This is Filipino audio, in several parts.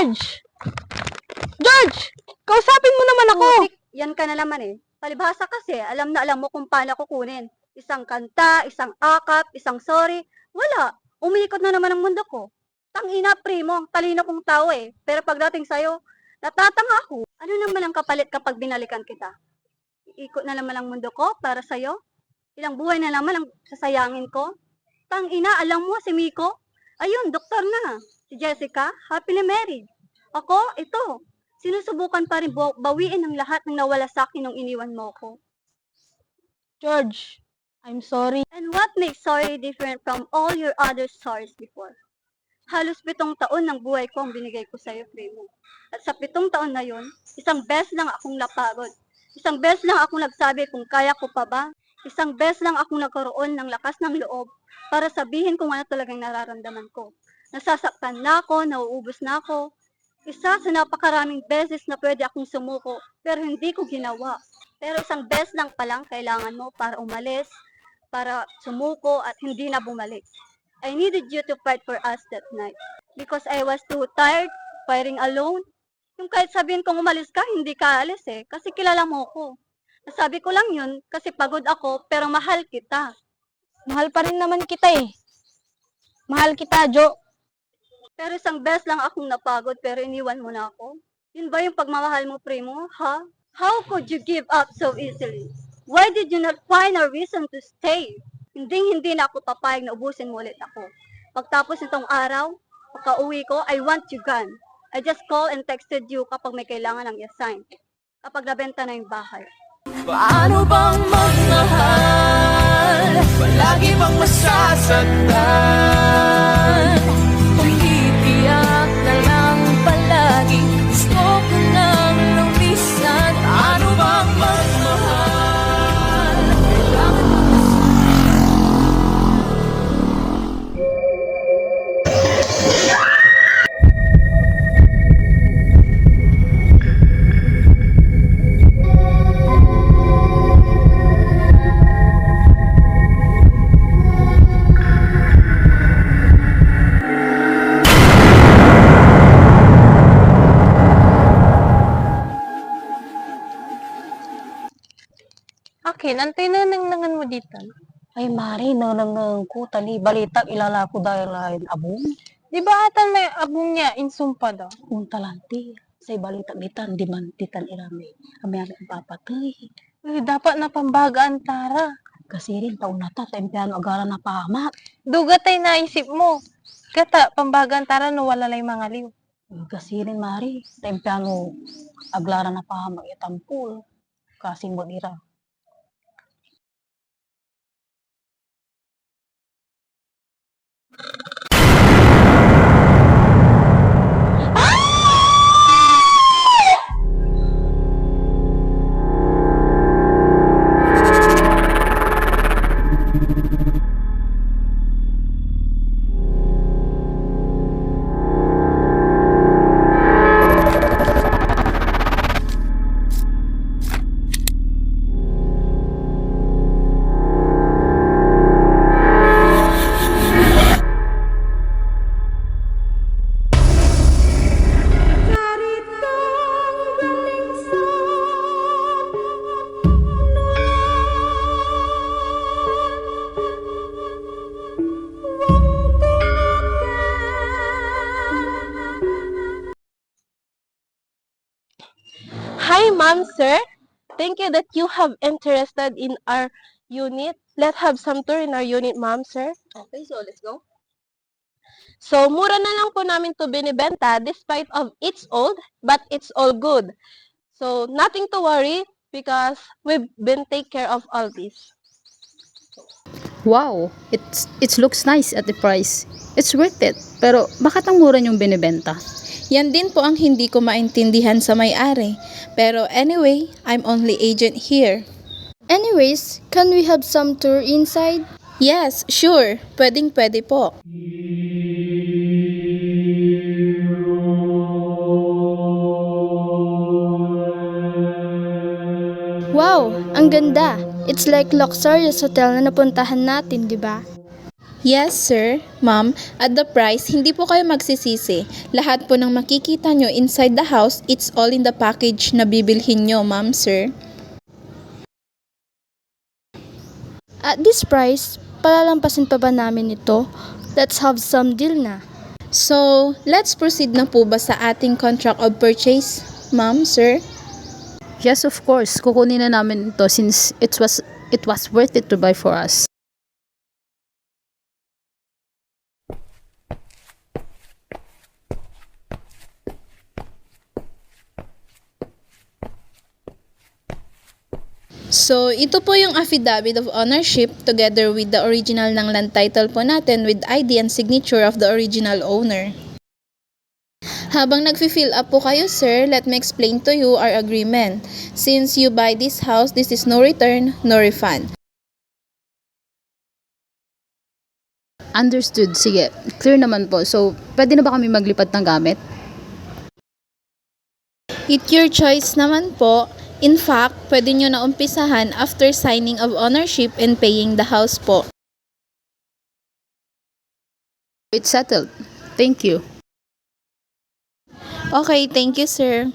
George! George! Kausapin mo naman ako! Putik, yan ka na naman eh. Palibhasa kasi, alam na alam mo kung paano kukunin. Isang kanta, isang akap, isang sorry. Wala. Umiikot na naman ang mundo ko. Tangina, primo. Talino kong tao eh. Pero pagdating sa'yo, natatanga ako. Ano naman ang kapalit kapag binalikan kita? Iikot na naman ang mundo ko para sa'yo? Ilang buhay na naman ang sasayangin ko? Tangina, alam mo si Miko? Ayun, doktor na. Si Jessica, happily married. Ako, ito. Sinusubukan pa rin bawiin ang lahat ng nawala sa akin nung iniwan mo ko. George, I'm sorry. And what makes sorry different from all your other sorries before? Halos 7 taon ng buhay ko ang binigay ko sa'yo, Primo. At sa 7 taon na yon, isang beses lang akong napagod. Isang beses lang akong nagsabi kung kaya ko pa ba. Isang beses lang akong nagkaroon ng lakas ng loob para sabihin kung ano talagang nararamdaman ko. Nasasaktan na ako, nauubos na ako. Isa sa napakaraming beses na pwede akong sumuko, pero hindi ko ginawa. Pero isang beses lang palang kailangan mo para umalis, para sumuko at hindi na bumalik. I needed you to fight for us that night. Because I was too tired, fighting alone. Yung kahit sabihin kong umalis ka, hindi ka alis eh, kasi kilala mo ko. Nasabi ko lang yun kasi pagod ako, pero mahal kita. Mahal pa rin naman kita eh. Mahal kita, Jo. Pero isang beses lang akong napagod, pero iniwan mo na ako. Yun ba yung pagmamahal mo, Primo, ha? How could you give up so easily? Why did you not find a reason to stay? Hindi na ako papayag na ubusin mo ulit ako. Pagtapos nitong araw, pagka-uwi ko, I want you gone. I just call and texted you kapag may kailangan ng i-assign. Kapag nabenta na yung bahay. Paano bang magmahal? Palagi bang masasaktan? Kung titiyak na lang palagi, gusto ko nang lumisan. Paano bang magmahal? Kailangan mo Akin, antay na nangnangan mo dito. Ay, Mari, nanangang ko, tali, balita, ilala ko dahil lain abong. Di ba atan may abong niya insumpa daw? Kung talanti, say balita bitan, di man titan irami. Kami ang papatay. Dapat na pambagaan tara. Kasi rin, taon na ta, sa empleyano agaran na pahamak. Dugat ay naisip mo. Kata, pambagaan tara no wala lay mga liw. Kasi rin, Mari, sa empleyano aglaran na pahamak itampul. Kasi mo dira. Hi, ma'am, sir. Thank you that you have interested in our unit. Let's have some tour in our unit, ma'am, sir. Okay, so let's go. So, mura na lang po namin to binibenta despite of it's old, but it's all good. So, nothing to worry because we've been take care of all this. Wow, it looks nice at the price. It's worth it. Pero bakit ang mura niyong binibenta? Yan din po ang hindi ko maintindihan sa may-ari. Pero anyway, I'm only agent here. Anyways, can we have some tour inside? Yes, sure. Pwedeng-pwede po. Wow, ang ganda! It's like luxurious hotel na napuntahan natin, di ba? Yes, sir, ma'am. At the price, hindi po kayo magsisisi. Lahat po ng makikita nyo inside the house, it's all in the package na bibilhin nyo, ma'am, sir. At this price, palalampasin pa ba namin ito? Let's have some deal na. So, let's proceed na po ba sa ating contract of purchase, ma'am, sir? Yes, of course. Kukunin na namin ito since it was worth it to buy for us. So, ito po yung affidavit of ownership together with the original ng land title po natin with ID and signature of the original owner. Habang nag-fill up po kayo, sir, let me explain to you our agreement. Since you buy this house, this is no return, no refund. Understood. Sige. Clear naman po. So, pwede na ba kami maglipat ng gamit? It's your choice naman po. In fact, pwede nyo na umpisahan after signing of ownership and paying the house po. It's settled. Thank you. Okay, thank you, sir.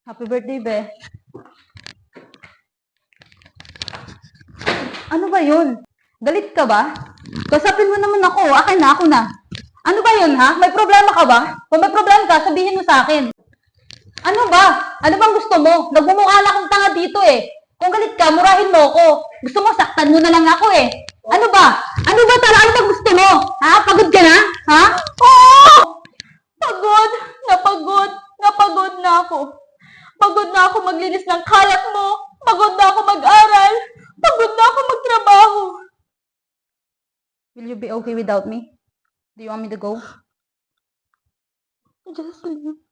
Happy birthday, Be. Ano ba yun? Galit ka ba? Kasapin mo naman ako. Akin na, ako na. Ano ba yun, ha? May problema ka ba? Kung may problema ka, sabihin mo sa akin. Ano ba? Ano bang gusto mo? Nagmumukha na akong tanga dito eh. Kung galit ka, murahin mo ako. Gusto mo, saktan mo na lang ako eh. Ano ba? Ano ba talaga? Ano ba gusto mo? Ha? Pagod ka na? Ha? Oh! Pagod! Napagod na ako. Pagod na ako maglinis ng kalat mo. Pagod na ako mag-aral. Pagod na ako magtrabaho. Will you be okay without me? Do you want me to go? Just leave.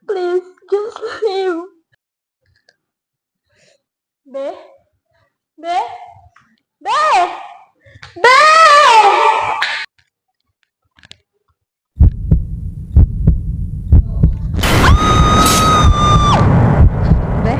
Please, just leave. Be? Be? Be! Be! Be?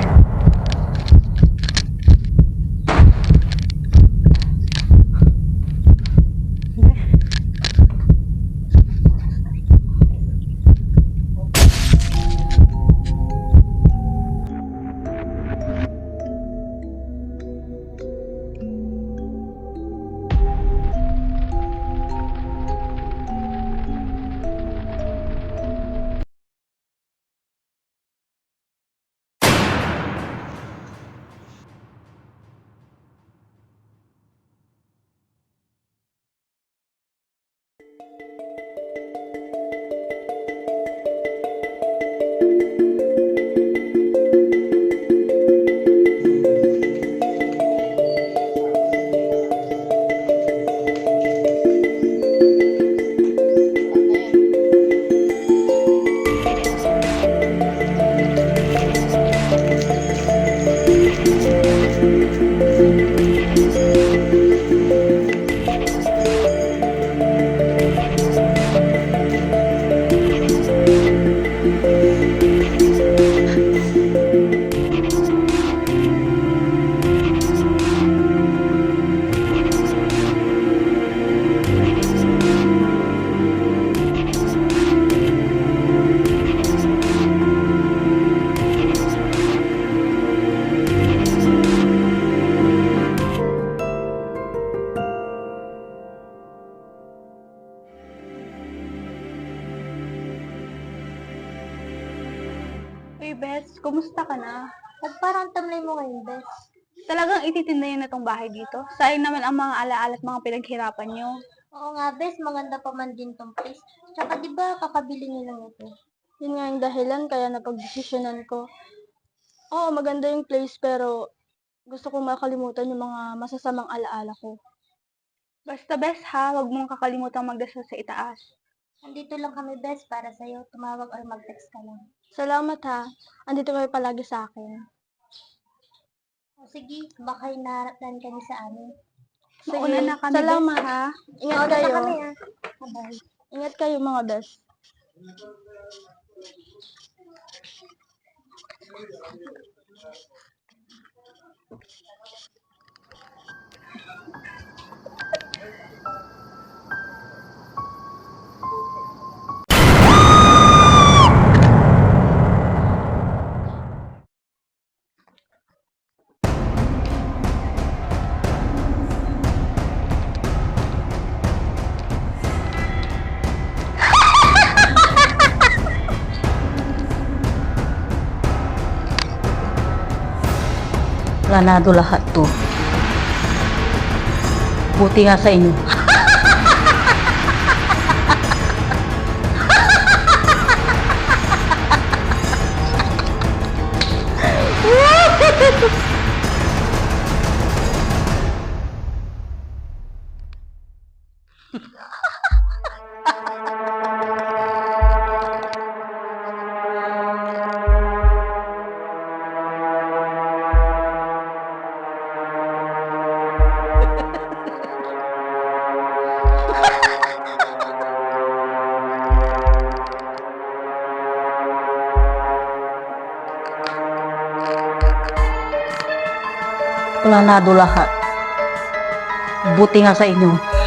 kumusta ka na? At parang tamlay mo ngayon, Bes. Talagang ititinda niyo na tong bahay dito? Sayang naman ang mga alaala at mga pinaghirapan niyo. Oo nga, Bes, maganda pa man din tong place. Tsaka di ba kakabili niyo lang ito? Yun nga yung dahilan kaya napagdesisyonan ko. Oo, maganda yung place pero gusto kong makalimutan yung mga masasamang alaala ko. Basta Bes ha, huwag mong kakalimutang magdasal sa itaas. Nandito lang kami, Bes, para sa'yo. Tumawag or mag-text ka lang. Salamat ha. Andito kayo palagi sa akin. O sige, baka hinaharaplan kami sa amin. Mauna na kami, Salamat Bes. ha. Ingat Mauna kayo. na kami, ha. Bye. Ingat kayo mga bes. Planado lahat to. Buti nga sa inyo. Planado lahat. Buti nga sa inyo.